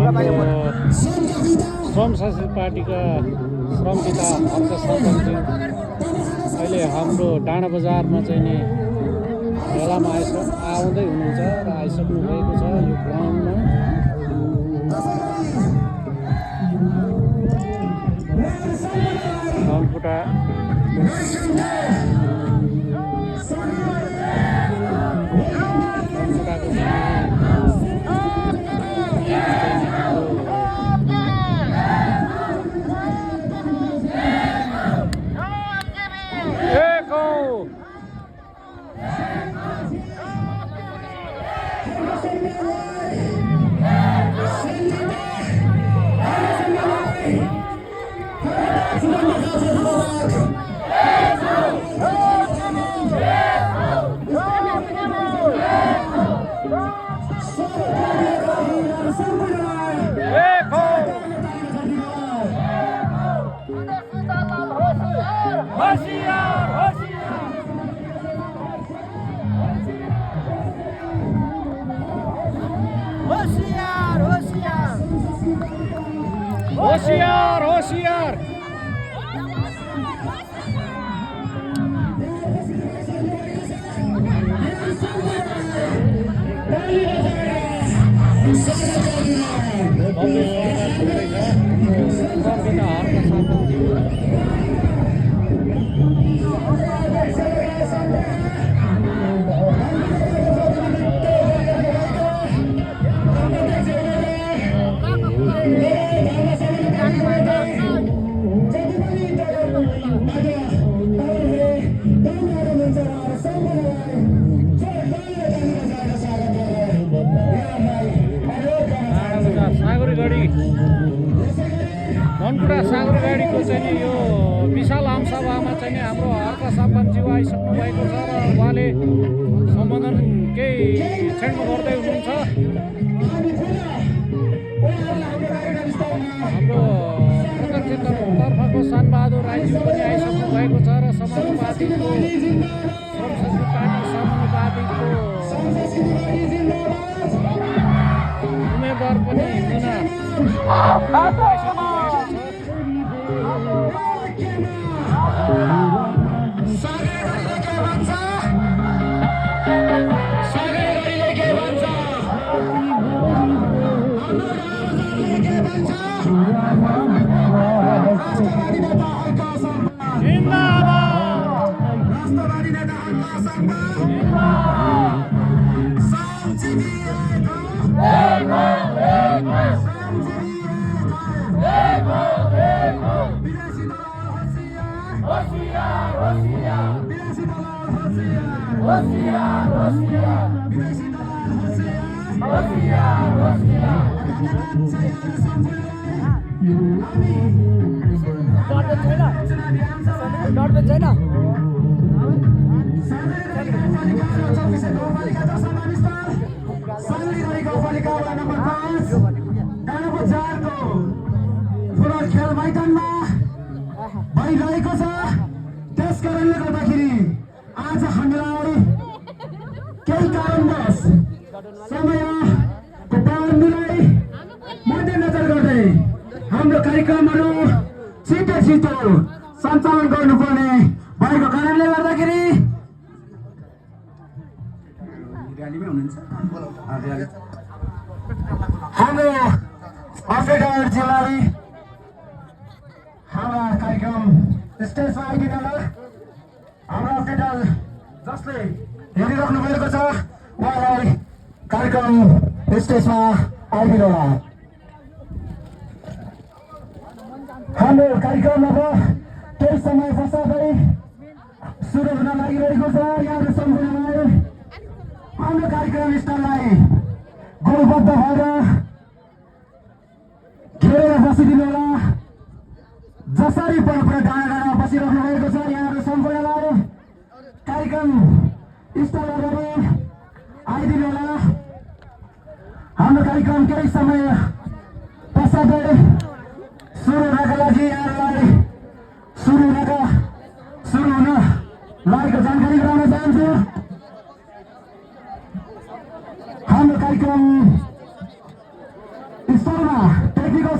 हाम्रो श्रम शासित पार्टीका श्रम पिता हर्क सरपञ्च अहिले हाम्रो डाँडा बजारमा चाहिँ नि मेलामा आउँदै हुनुहुन्छ र आइसक्नु भएको छ यो ग्राउन्डमा। धनकुटा होशियार होशियार धनकुटा सागरगाडीको चाहिँ नि यो विशाल आमसभामा चाहिँ नि हाम्रो हर्क सरपञ्चज्यू आइसक्नु भएको छ र उहाँले सम्बोधन केही क्षणमा गर्दै हुनुहुन्छ। हाम्रो प्रत्यक्षतर्फको शानबहादुर राईज्यू पनि आइसक्नु भएको छ र समानुपातिकको श्रम शासित पार्टी समानुपातिकको उम्मेदवार पनि मुना खेल मैदानमा भइरहेको छ। त्यस कारणले गर्दाखेरि आज हामीलाई केही कारणवश समयको पाबन्दीलाई मध्यनजर गर्दै हाम्रो कार्यक्रमहरू छिटो छिटो सञ्चालन गर्नुपर्ने भएको कारणले गर्दाखेरि हाम्रो अपडेटर जिल्लाले हाम्रा कार्यक्रम स्टेजमा आइदिनला हाम्रो अपडेटर जसले हेरिराख्नु भएको छ उहाँलाई कार्यक्रम स्टेजमा आइदिनुहोला। हाम्रो कार्यक्रम अब केही समय पश्चातै सुरु हुन लागिरहेको छ। यहाँहरू सम्पूर्णलाई हाम्रो कार्यक्रम स्थललाई गोलबद्ध भएर घेरेर बसिदिनु होला। जसरी परपर डाँडा डाँडा बसिराख्नु भएको छ यहाँहरू सम्पूर्णलाई कार्यक्रम स्थलहरू आइदिनु होला। हाम्रो कार्यक्रम केही समय पश्चातै सुरु हुनका लागि यहाँहरूलाई सुरु हुन लागेको जानकारी गराउन चाहन्छु। हाम्रो कार्यक्रम स्थलमा टेक्निकल